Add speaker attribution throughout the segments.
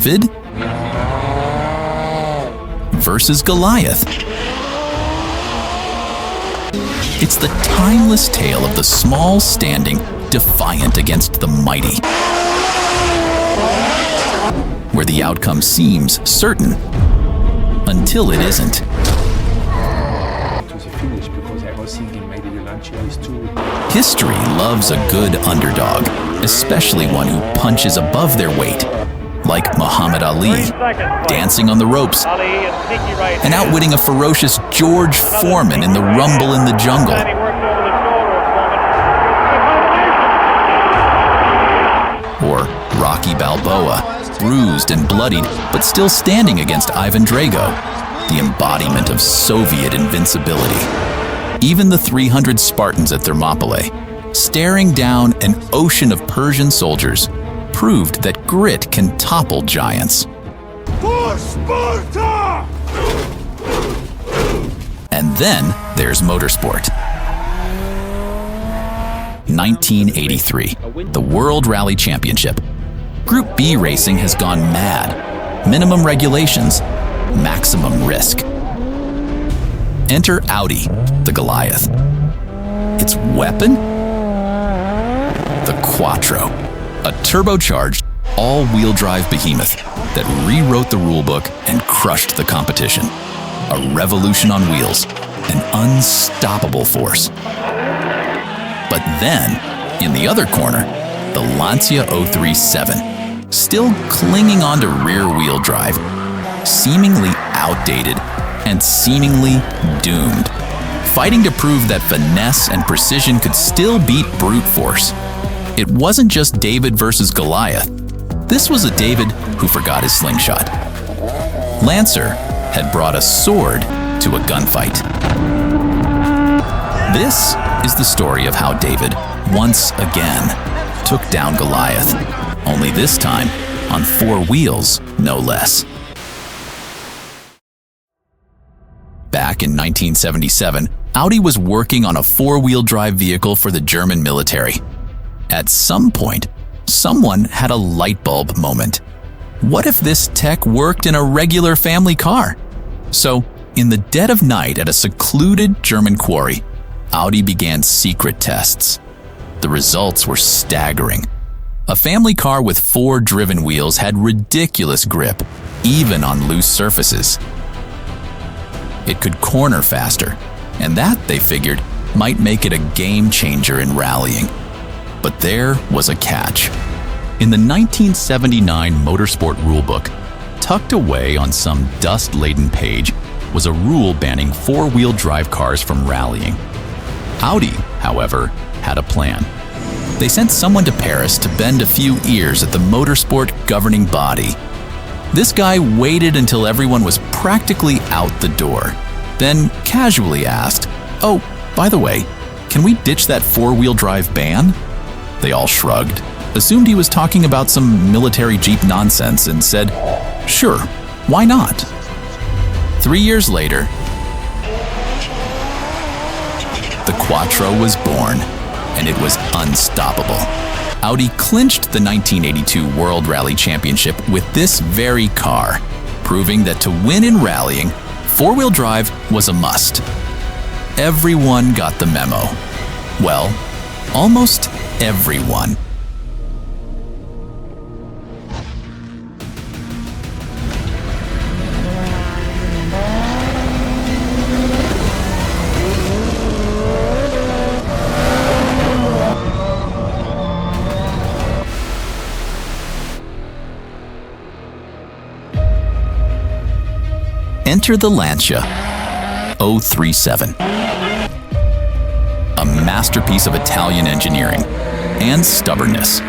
Speaker 1: David versus Goliath. It's the timeless tale of the small standing defiant against the mighty, where the outcome seems certain until it isn't. History loves a good underdog, especially one who punches above their weight, like Muhammad Ali, dancing on the ropes, and outwitting a ferocious George Foreman in the rumble in the jungle. Or Rocky Balboa, bruised and bloodied, but still standing against Ivan Drago, the embodiment of Soviet invincibility. Even the 300 Spartans at Thermopylae, staring down an ocean of Persian soldiers, proved that grit can topple giants.
Speaker 2: For Sparta!
Speaker 1: And then there's motorsport. 1983, the World Rally Championship. Group B racing has gone mad. Minimum regulations, maximum risk. Enter Audi, the Goliath. Its weapon? The Quattro, a turbocharged, all-wheel drive behemoth that rewrote the rulebook and crushed the competition. A revolution on wheels, an unstoppable force. But then, in the other corner, the Lancia 037, still clinging onto rear-wheel drive, seemingly outdated and seemingly doomed, fighting to prove that finesse and precision could still beat brute force. It wasn't just David versus Goliath. This was a David who forgot his slingshot. Lancer had brought a sword to a gunfight. This is the story of how David, once again, took down Goliath, only this time on 4 wheels, no less. Back in 1977, Audi was working on a 4-wheel drive vehicle for the German military. At some point, someone had a light bulb moment. What if this tech worked in a regular family car? So, in the dead of night at a secluded German quarry, Audi began secret tests. The results were staggering. A family car with 4 driven wheels had ridiculous grip, even on loose surfaces. It could corner faster, and that, they figured, might make it a game changer in rallying. But there was a catch. In the 1979 Motorsport rulebook, tucked away on some dust-laden page, was a rule banning 4-wheel drive cars from rallying. Audi, however, had a plan. They sent someone to Paris to bend a few ears at the motorsport governing body. This guy waited until everyone was practically out the door, then casually asked, "Oh, by the way, can we ditch that 4-wheel drive ban?" They all shrugged, assumed he was talking about some military Jeep nonsense, and said, "Sure, why not?" 3 years later, the Quattro was born, and it was unstoppable. Audi clinched the 1982 World Rally Championship with this very car, proving that to win in rallying, 4-wheel drive was a must. Everyone got the memo. Well, almost everyone. Enter the Lancia 037, a masterpiece of Italian engineering and stubbornness.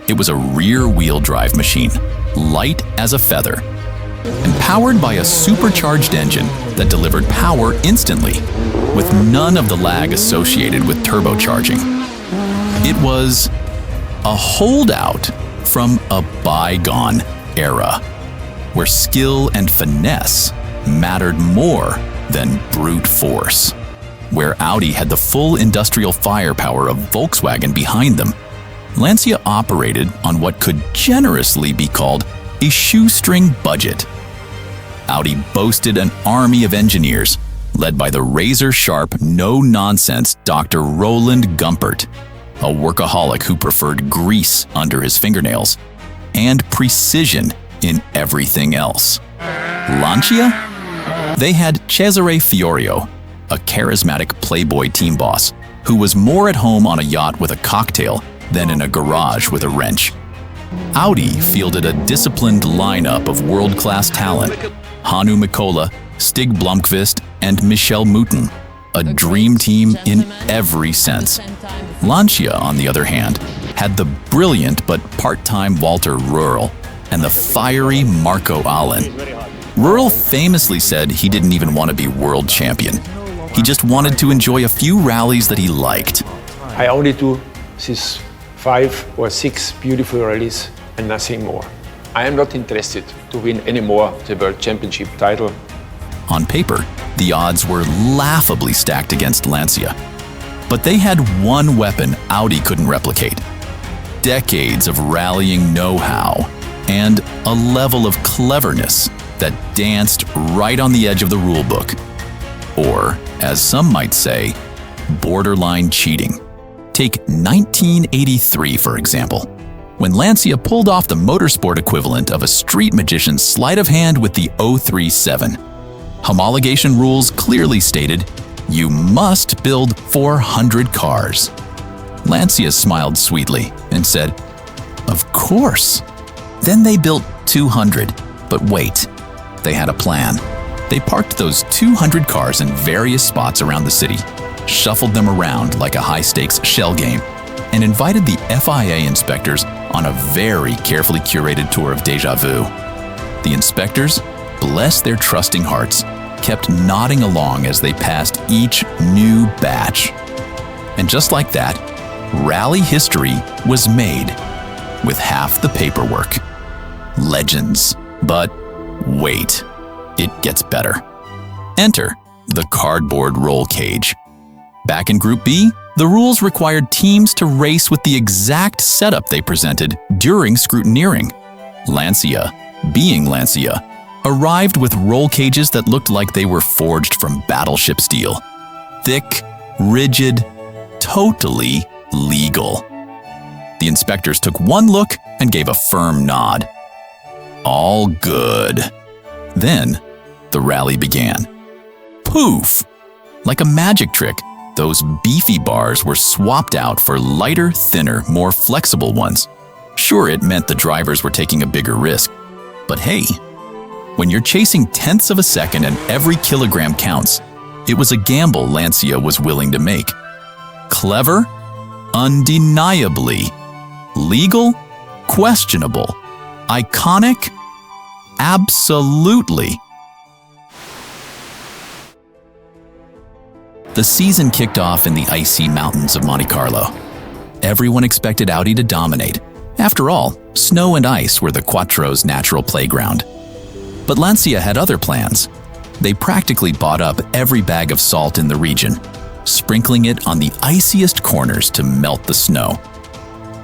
Speaker 1: It was a rear-wheel drive machine, light as a feather, and powered by a supercharged engine that delivered power instantly, with none of the lag associated with turbocharging. It was a holdout from a bygone era, where skill and finesse mattered more than brute force. Where Audi had the full industrial firepower of Volkswagen behind them, Lancia operated on what could generously be called a shoestring budget. Audi boasted an army of engineers, led by the razor-sharp, no-nonsense Dr. Roland Gumpert, a workaholic who preferred grease under his fingernails, and precision in everything else. Lancia? They had Cesare Fiorio, a charismatic playboy team boss, who was more at home on a yacht with a cocktail than in a garage with a wrench. Audi fielded a disciplined lineup of world-class talent: Hannu Mikkola, Stig Blomqvist, and Michel Mouton, a dream team in every sense. Lancia, on the other hand, had the brilliant but part-time Walter Röhrl and the fiery Marco Allen. Röhrl famously said he didn't even want to be world champion. He just wanted to enjoy a few rallies that he liked.
Speaker 3: I only do these 5 or 6 beautiful rallies and nothing more. I am not interested to win anymore the World Championship title.
Speaker 1: On paper, the odds were laughably stacked against Lancia. But they had one weapon Audi couldn't replicate: decades of rallying know-how and a level of cleverness that danced right on the edge of the rulebook. Or, as some might say, borderline cheating. Take 1983, for example, when Lancia pulled off the motorsport equivalent of a street magician's sleight of hand with the 037. Homologation rules clearly stated, you must build 400 cars. Lancia smiled sweetly and said, of course. Then they built 200, but wait, they had a plan. They parked those 200 cars in various spots around the city, shuffled them around like a high-stakes shell game, and invited the FIA inspectors on a very carefully curated tour of déjà vu. The inspectors, bless their trusting hearts, kept nodding along as they passed each new batch. And just like that, rally history was made with half the paperwork. Legends. But wait, it gets better. Enter the cardboard roll cage. Back in Group B, the rules required teams to race with the exact setup they presented during scrutineering. Lancia, being Lancia, arrived with roll cages that looked like they were forged from battleship steel. Thick, rigid, totally legal. The inspectors took one look and gave a firm nod. All good. Then, the rally began. Poof! Like a magic trick, those beefy bars were swapped out for lighter, thinner, more flexible ones. Sure, it meant the drivers were taking a bigger risk. But hey, when you're chasing tenths of a second and every kilogram counts, it was a gamble Lancia was willing to make. Clever? Undeniably. Legal? Questionable. Iconic? Absolutely. The season kicked off in the icy mountains of Monte Carlo. Everyone expected Audi to dominate. After all, snow and ice were the Quattro's natural playground. But Lancia had other plans. They practically bought up every bag of salt in the region, sprinkling it on the iciest corners to melt the snow.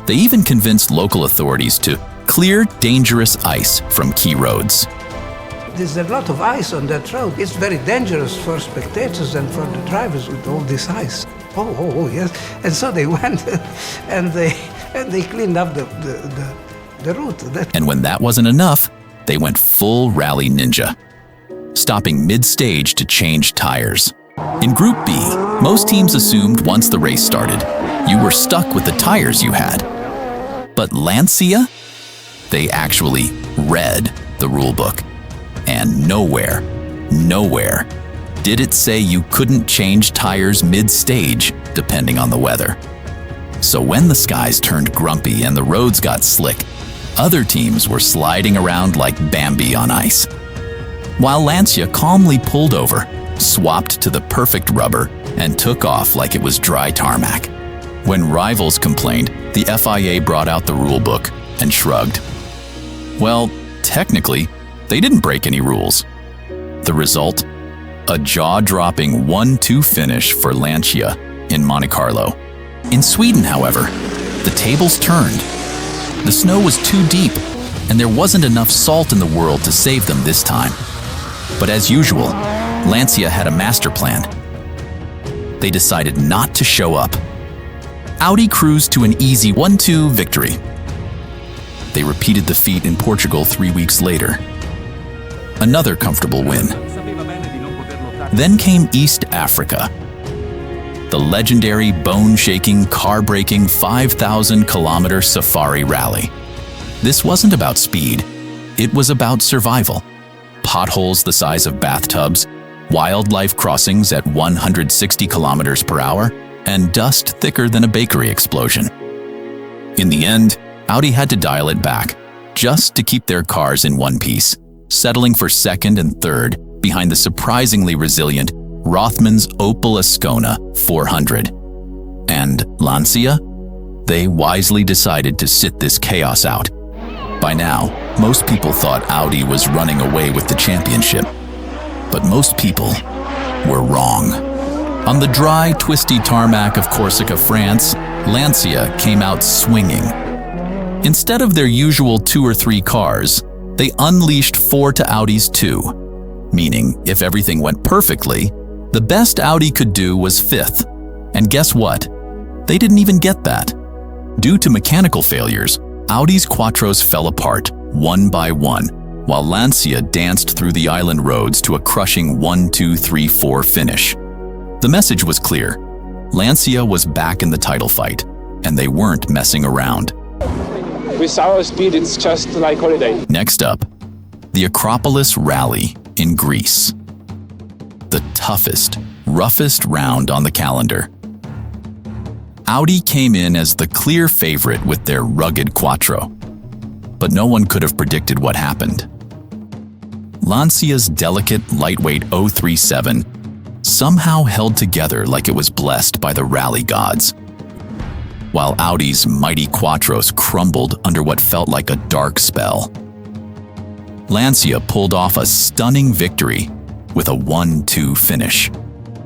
Speaker 1: They even convinced local authorities to clear dangerous ice from key roads.
Speaker 4: There's a lot of ice on that road. It's very dangerous for spectators and for the drivers with all this ice. Oh, yes. And so they went and they cleaned up the route.
Speaker 1: And when that wasn't enough, they went full rally ninja, stopping mid-stage to change tires. In Group B, most teams assumed once the race started, you were stuck with the tires you had. But Lancia? They actually read the rulebook. And nowhere did it say you couldn't change tires mid-stage depending on the weather. So when the skies turned grumpy and the roads got slick, other teams were sliding around like Bambi on ice. While Lancia calmly pulled over, swapped to the perfect rubber, and took off like it was dry tarmac. When rivals complained, the FIA brought out the rulebook and shrugged. Well, technically, they didn't break any rules. The result? A jaw-dropping 1-2 finish for Lancia in Monte Carlo. In Sweden, however, the tables turned. The snow was too deep, and there wasn't enough salt in the world to save them this time. But as usual, Lancia had a master plan. They decided not to show up. Audi cruised to an easy 1-2 victory. They repeated the feat in Portugal 3 weeks later. Another comfortable win. Then came East Africa. The legendary, bone-shaking, car-breaking 5,000-kilometer safari rally. This wasn't about speed. It was about survival. Potholes the size of bathtubs, wildlife crossings at 160 kilometers per hour, and dust thicker than a bakery explosion. In the end, Audi had to dial it back, just to keep their cars in one piece, settling for second and third behind the surprisingly resilient Rothmans Opel Ascona 400. And Lancia? They wisely decided to sit this chaos out. By now, most people thought Audi was running away with the championship. But most people were wrong. On the dry, twisty tarmac of Corsica, France, Lancia came out swinging. Instead of their usual 2 or 3 cars, they unleashed 4 to Audi's 2, meaning if everything went perfectly, the best Audi could do was 5th. And guess what? They didn't even get that. Due to mechanical failures, Audi's Quattros fell apart one by one, while Lancia danced through the island roads to a crushing 1-2-3-4 finish. The message was clear. Lancia was back in the title fight, and they weren't messing around.
Speaker 3: With our speed, it's just like holiday.
Speaker 1: Next up, the Acropolis Rally in Greece. The toughest, roughest round on the calendar. Audi came in as the clear favorite with their rugged Quattro, but no one could have predicted what happened. Lancia's delicate, lightweight 037 somehow held together like it was blessed by the rally gods, while Audi's mighty Quattros crumbled under what felt like a dark spell. Lancia pulled off a stunning victory with a 1-2 finish.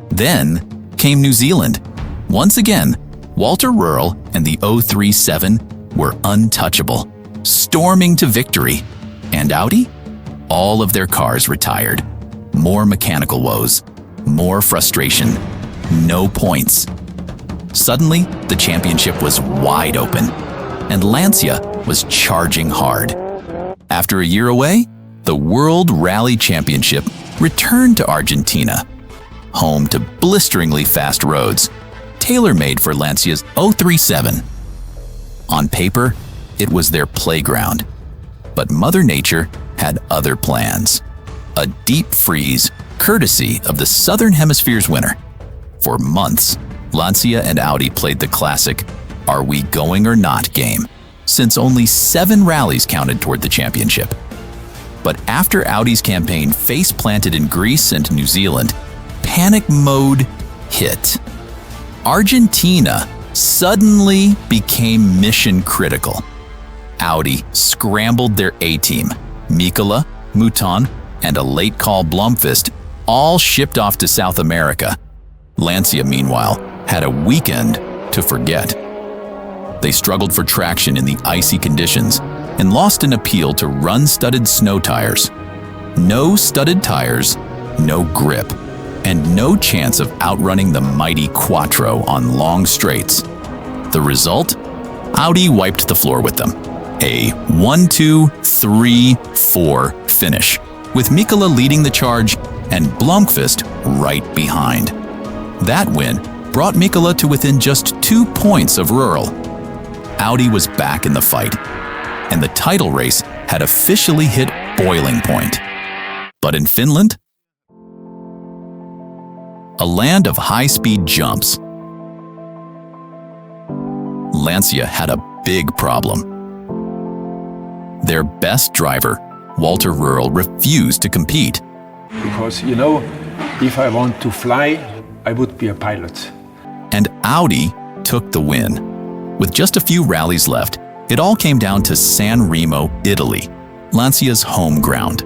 Speaker 1: Then came New Zealand. Once again, Walter Röhrl and the 037 were untouchable, storming to victory. And Audi? All of their cars retired. More mechanical woes, more frustration, no points. Suddenly, the championship was wide open, and Lancia was charging hard. After a year away, the World Rally Championship returned to Argentina, home to blisteringly fast roads, tailor-made for Lancia's 037. On paper, it was their playground, but Mother Nature had other plans. A deep freeze, courtesy of the Southern Hemisphere's winner. For months, Lancia and Audi played the classic "Are we going or not" game, since only 7 rallies counted toward the championship. But after Audi's campaign face-planted in Greece and New Zealand, panic mode hit. Argentina suddenly became mission critical. Audi scrambled their A-team. Mikola, Mouton, and a late call Blomqvist all shipped off to South America. Lancia, meanwhile, had a weekend to forget. They struggled for traction in the icy conditions and lost an appeal to run-studded snow tires. No studded tires, no grip, and no chance of outrunning the mighty Quattro on long straights. The result? Audi wiped the floor with them. A 1-2-3-4 finish, with Mikola leading the charge and Blomqvist right behind. That win brought Mikola to within just 2 points of Röhrl. Audi was back in the fight, and the title race had officially hit boiling point. But in Finland, a land of high-speed jumps, Lancia had a big problem. Their best driver, Walter Röhrl, refused to compete.
Speaker 3: Because, if I want to fly, I would be a pilot.
Speaker 1: And Audi took the win. With just a few rallies left, it all came down to San Remo, Italy, Lancia's home ground.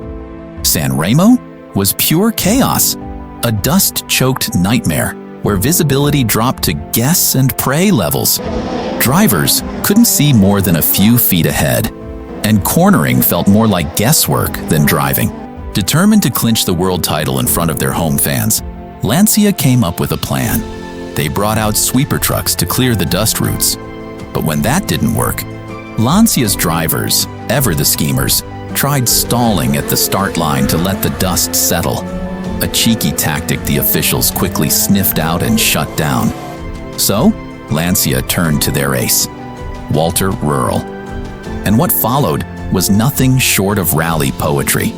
Speaker 1: San Remo was pure chaos, a dust-choked nightmare where visibility dropped to guess and pray levels. Drivers couldn't see more than a few feet ahead, and cornering felt more like guesswork than driving. Determined to clinch the world title in front of their home fans, Lancia came up with a plan. They brought out sweeper trucks to clear the dust routes. But when that didn't work, Lancia's drivers, ever the schemers, tried stalling at the start line to let the dust settle, a cheeky tactic the officials quickly sniffed out and shut down. So, Lancia turned to their ace, Walter Röhrl. And what followed was nothing short of rally poetry.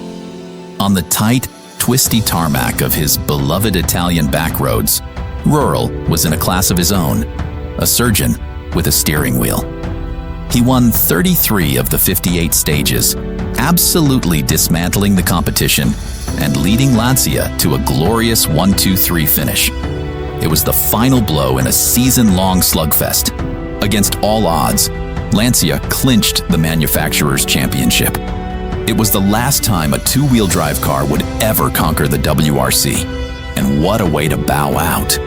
Speaker 1: On the tight, twisty tarmac of his beloved Italian backroads, Röhrl was in a class of his own, a surgeon with a steering wheel. He won 33 of the 58 stages, absolutely dismantling the competition and leading Lancia to a glorious 1-2-3 finish. It was the final blow in a season-long slugfest. Against all odds, Lancia clinched the manufacturer's championship. It was the last time a two-wheel drive car would ever conquer the WRC. And what a way to bow out.